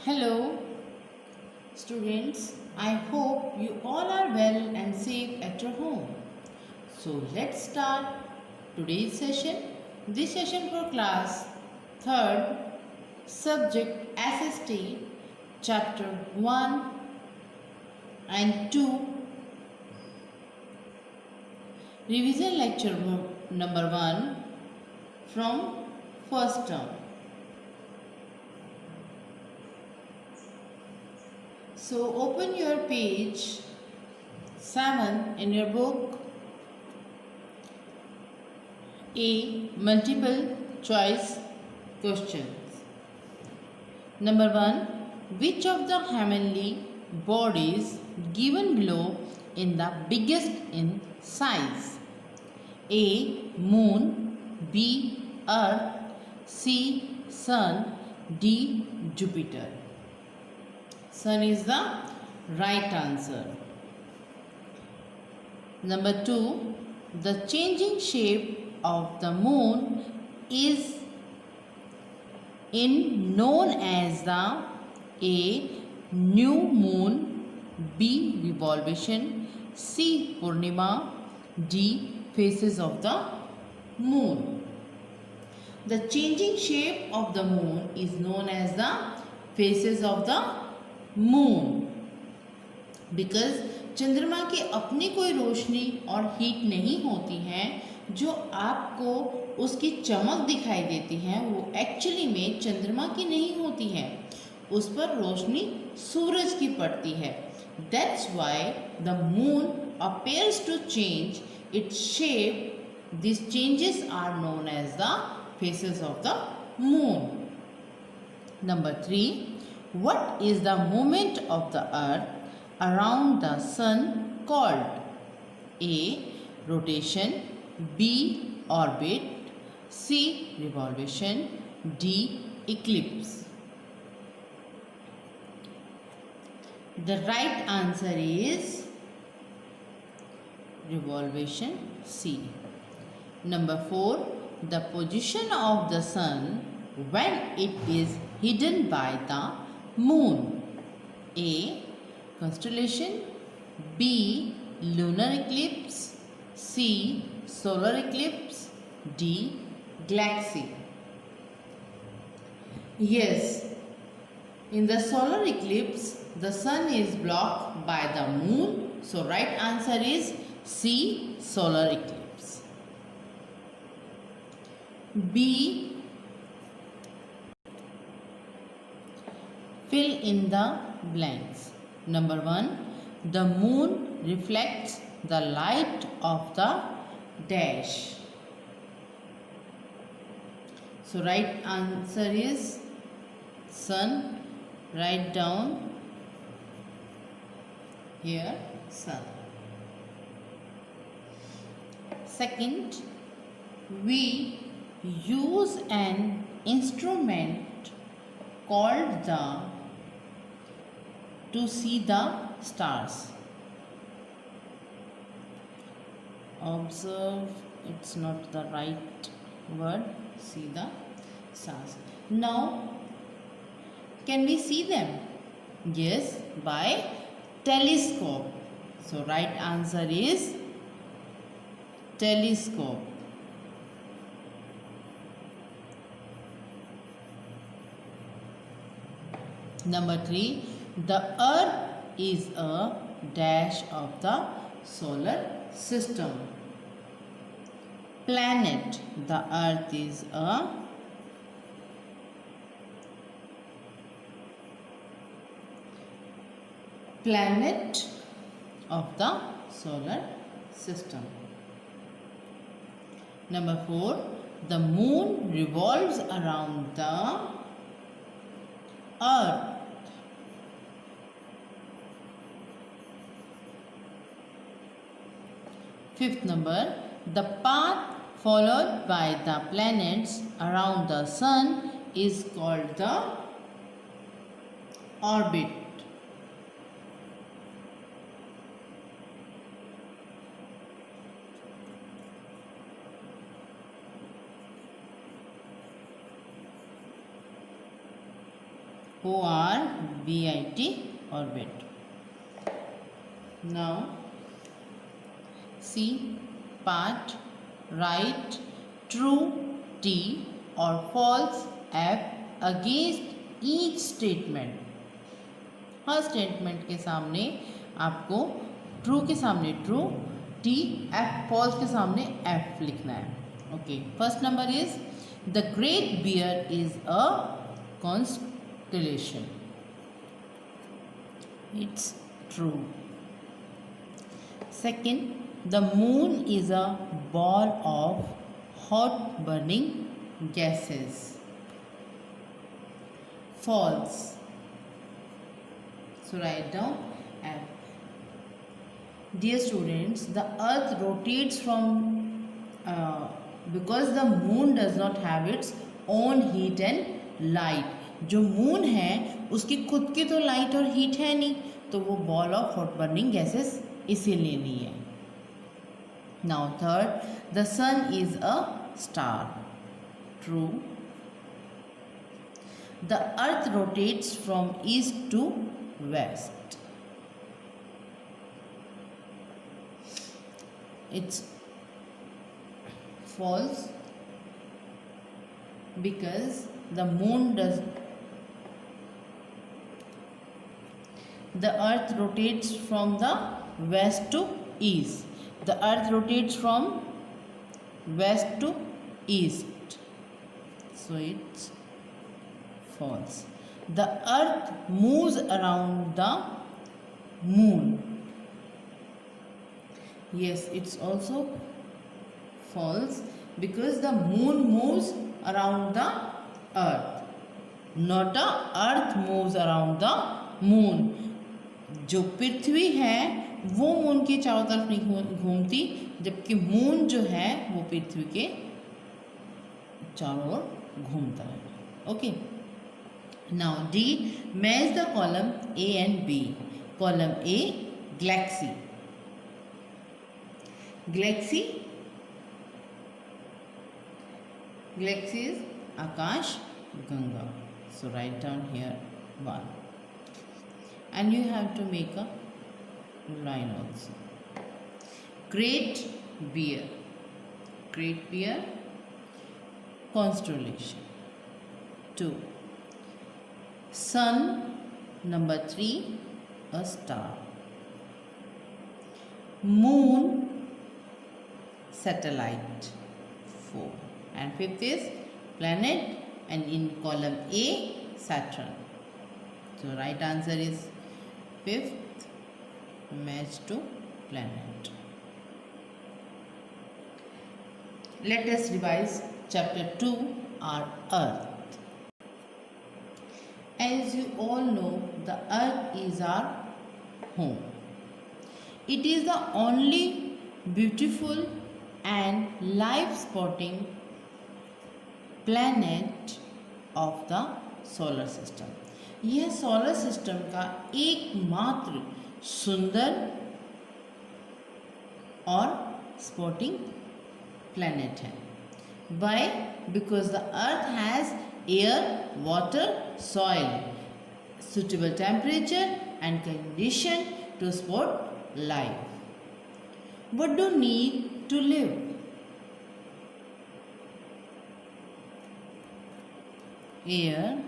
Hello, students. I hope you all are well and safe at your home. So let's start today's session. This session for class 3rd, subject SST, chapter 1 and 2, revision lecture number 1 from first term. So open your page 7 in your book. A. Multiple choice questions. Number 1. Which of the heavenly bodies given below in the biggest in size? A. Moon. B. Earth. C. Sun. D. Jupiter. Sun is the right answer. Number 2. The changing shape of the moon is known as the A. New moon, B. Revolution, C. Purnima, D. Phases of the moon. The changing shape of the moon is known as the phases of the moon because चंद्रमा की अपनी कोई रोशनी और heat नहीं होती है जो आपको उसकी चमक दिखाई देती है वो एक्चुअली में चंद्रमा की नहीं होती है उस पर रोशनी सूरज की पड़ती है that's why the moon appears to change its shape this changes are known as the phases of the moon number 3 what is the movement of the earth around the sun called? A. Rotation, B. Orbit, C. Revolution, D. Eclipse. The right answer is revolution, C. Number 4. The position of the sun when it is hidden by the moon. A. Constellation, B. Lunar eclipse, C. Solar eclipse, D. Galaxy. Yes, in the solar eclipse, the sun is blocked by the moon. So, right answer is C. Solar eclipse. B. Fill in the blanks. Number 1. The moon reflects the light of the dash. So, right answer is sun. Write down here sun. Second, we use an instrument called the to see the stars. Observe, it's not the right word. See the stars. Now, can we see them? Yes, by telescope. So, right answer is telescope. Number 3. The earth is a dash of the solar system. Planet. The earth is a planet of the solar system. Number 4. The moon revolves around the earth. Fifth number, the path followed by the planets around the sun is called the orbit. orbit, orbit. Now see part, write true T or false F against each statement. Her statement के सामने आपको true के सामने true, T, F false के सामने F लिखना है. Okay, first number is the Great Bear is a constellation. It's true. Second, the moon is a ball of hot burning gases. False. So write down F. Dear students, the earth rotates from because the moon does not have its own heat and light. जो moon है उसकी खुद की तो light और heat है नहीं, तो वो ball of hot burning gases इसीलिए नहीं है. Now third, the sun is a star. True. The earth rotates from east to west. It's false because the moon does. The earth rotates from the west to east. The earth rotates from west to east, so it's false. The earth moves around the moon. Yes, it's also false because the moon moves around the earth, not the earth moves around the moon. जो पृथ्वी है वो moon के चारों तरफ नहीं घूमती, जबकि moon जो है वो पृथ्वी के चारों ओर घूमता है. Okay. Now D, match the column A and B. Column A, galaxy. Galaxy is Akash Ganga. So write down here 1. And you have to make a line also. Great Bear. Great Bear, constellation. 2. Sun, number 3, a star. Moon, satellite. 4. And fifth is planet, and in column A, Saturn. So right answer is fifth, match to planet. Let us revise chapter 2, our Earth. As you all know, the earth is our home. It is the only beautiful and life-supporting planet of the solar system. यह solar system का एकमात्र सुंदर और sporting planet है. Why? Because the earth has air, water, soil, suitable temperature and condition to support life. What do you need to live? Air,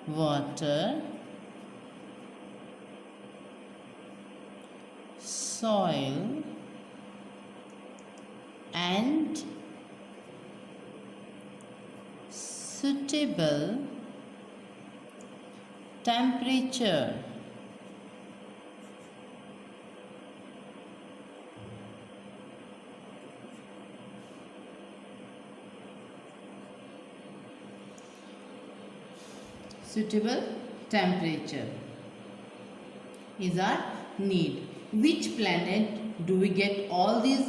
water, soil and suitable temperature. Suitable temperature is our need. Which planet do we get all these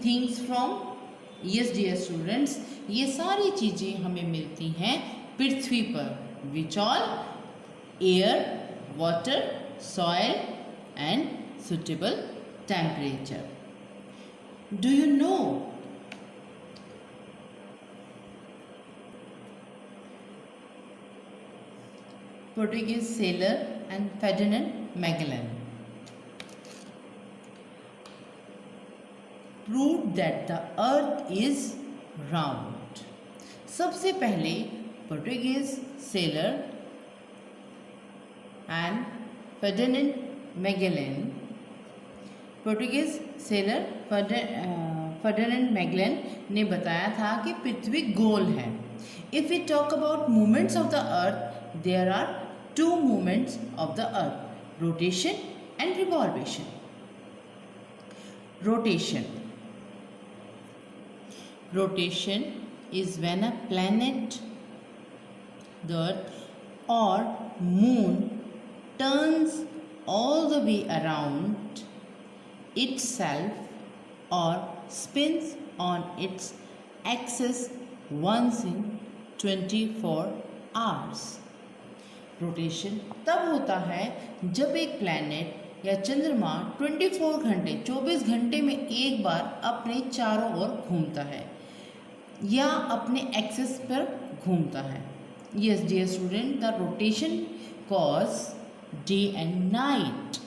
things from? Yes dear students, ये सारी चीज़ें हमें मिलती हैं पृथ्वी पर. Which all? Air, water, soil and suitable temperature. Do you know Portuguese sailor and Ferdinand Magellan proved that the earth is round. सबसे पहले Portuguese sailor and Ferdinand Magellan, Portuguese sailor Ferdinand Magellan ने बताया था कि पृथ्वी गोल है. If we talk about movements of the earth, there are two movements of the earth, rotation and revolvation. Rotation is when a planet, the earth or moon turns all the way around itself or spins on its axis once in 24 hours. Rotation तब होता है जब एक planet या चंद्रमा 24 घंटे में एक बार अपने चारों ओर घूमता है या अपने एक्सिस पर घूमता है. Yes dear student, the rotation cause day and night.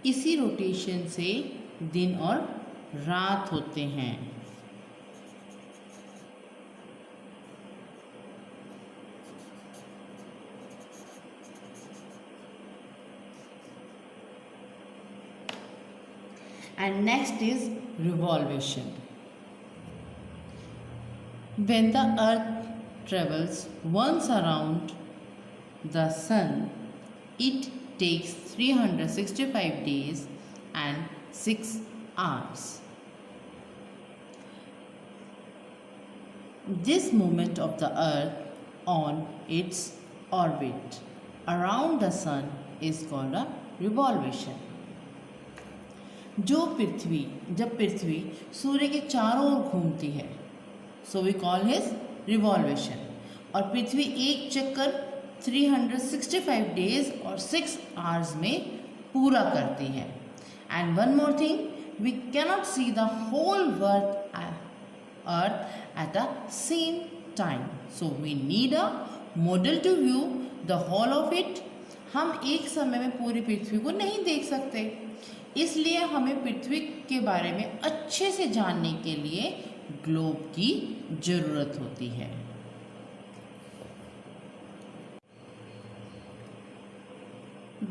इसी रोटेशन से दिन और रात होते हैं. And next is revolvation. When the earth travels once around the sun, it takes 365 days and 6 hours. This movement of the earth on its orbit around the sun is called a revolvation. जब पृथ्वी सूर्य के चारों ओर घूमती है, so we call his रिवॉल्वेशन. और पृथ्वी एक चक्कर 365 days और 6 hours में पूरा करती है. And one more thing, we cannot see the whole earth at the same time, so we need a model to view the whole of it. हम एक समय में पूरी पृथ्वी को नहीं देख सकते, इसलिए हमें पृथ्वी के बारे में अच्छे से जानने के लिए ग्लोब की जरूरत होती है.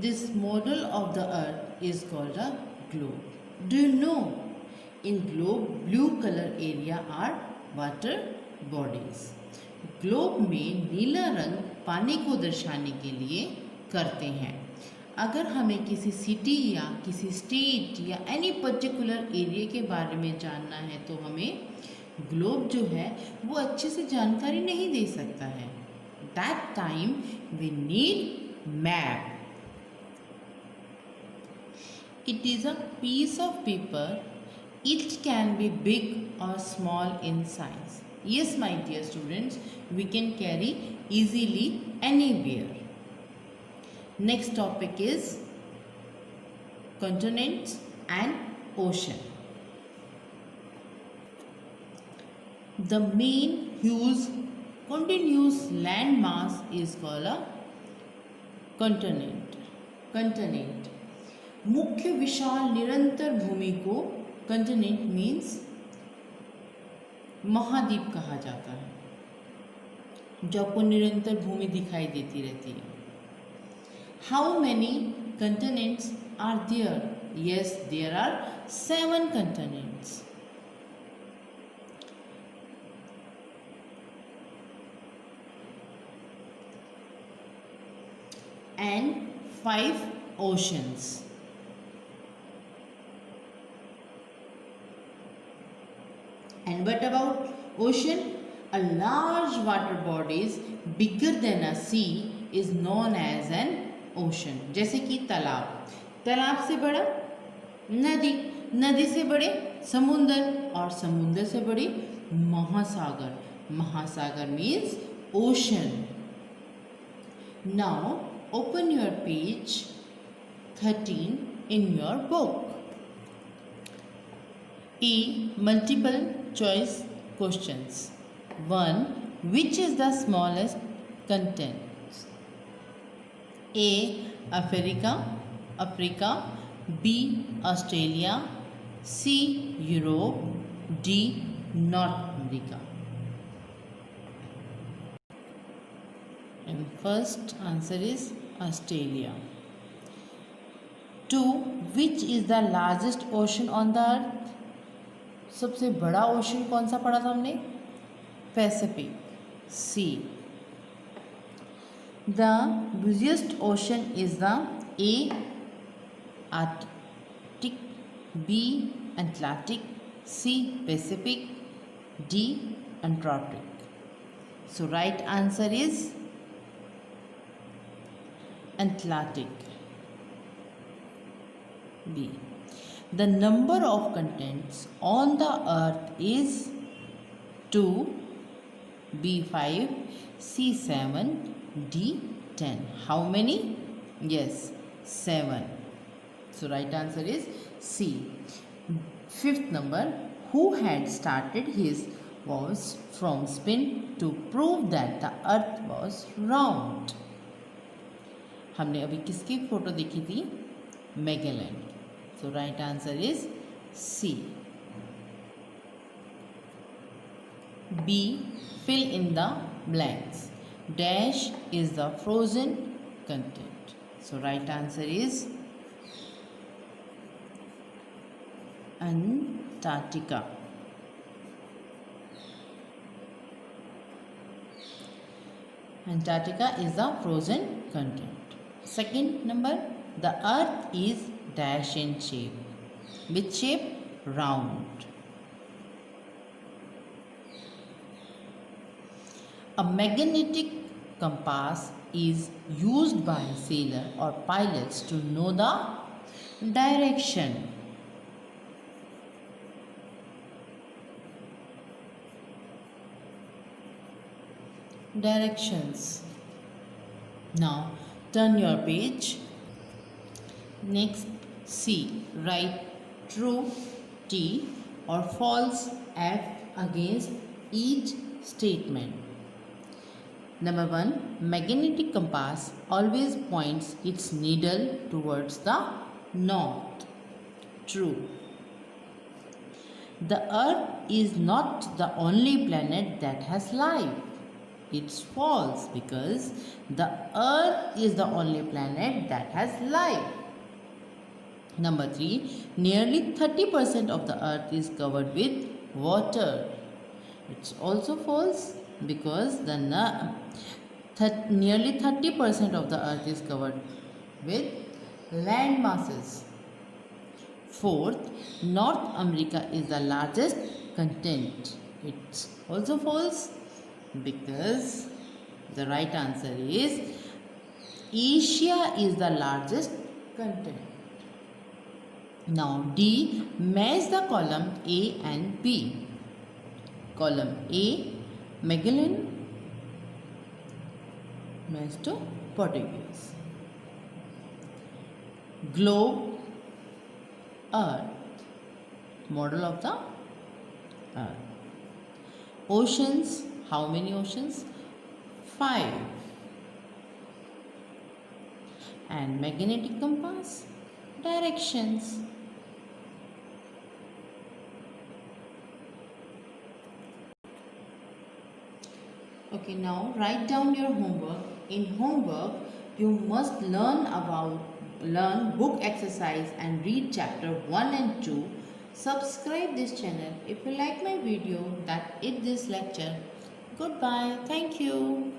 This model of the earth is called a globe. Do you know, in globe blue colour area are water bodies. Globe में नीला रंग पानी को दर्शाने के लिए करते हैं. अगर हमें किसी सिटी या किसी स्टेट या एनी पर्टिकुलर एरिया के बारे में जानना है तो हमें ग्लोब जो है वो अच्छे से जानकारी नहीं दे सकता है. That time we need map. It is a piece of paper. It can be big or small in size. Yes my dear students, we can carry easily anywhere. Next topic is continents and ocean. The main huge continuous land mass is called a continent. मुख्य विशाल निरंतर भूमि को continent means महाद्वीप कहा जाता है, जो आपको निरंतर भूमि दिखाई देती रहती है. How many continents are there? Yes, there are 7 continents. And 5 oceans. And what about ocean? A large water bodies bigger than a sea is known as an ocean. जैसे कि तालाब से बड़ा नदी, नदी से बड़े समुंदर और समुंदर से बड़ी महासागर means ocean. Now open your page 13 in your book. A multiple choice questions. 1. Which is the smallest contents. A. Africa, B. Australia, C. Europe, D. North America. And first answer is Australia. 2. Which is the largest ocean on the earth? सबसे बड़ा ocean कौन सा पढ़ा था हमने? Pacific. C. The busiest ocean is the A. Arctic, B. Atlantic, C. Pacific, D. Antarctic. So right answer is Atlantic. B. The number of continents on the earth is 2, B 5, C 7, D 10. How many? Yes, 7. So right answer is C. Fifth number, who had started his was from spin to prove that the earth was round. हमने अभी किसकी photo देखी थी? Magellan. So right answer is C. B. Fill in the blanks. Dash is the frozen content. So right answer is Antarctica. Antarctica is the frozen content. Second number, the earth is dash in shape. Which shape? Round. A magnetic compass is used by sailors or pilots to know the direction. Directions. Now turn your page. Next, C. Write true T or false F against each statement. Number 1. Magnetic compass always points its needle towards the north. True. The earth is not the only planet that has life. It's false because the earth is the only planet that has life. Number 3. Nearly 30% of the earth is covered with water. It's also false because nearly 30% of the earth is covered with land masses. Fourth, North America is the largest continent. It's also false because the right answer is Asia is the largest continent. Now D, match the column A and B. Column A, Magellan, match to Portuguese. Globe, Earth, model of the Earth. Oceans, how many oceans? 5. And magnetic compass, directions. Okay, now write down your homework. In homework, you must learn book exercise and read chapter 1 and 2. Subscribe this channel if you like my video. That's it this lecture. Goodbye. Thank you.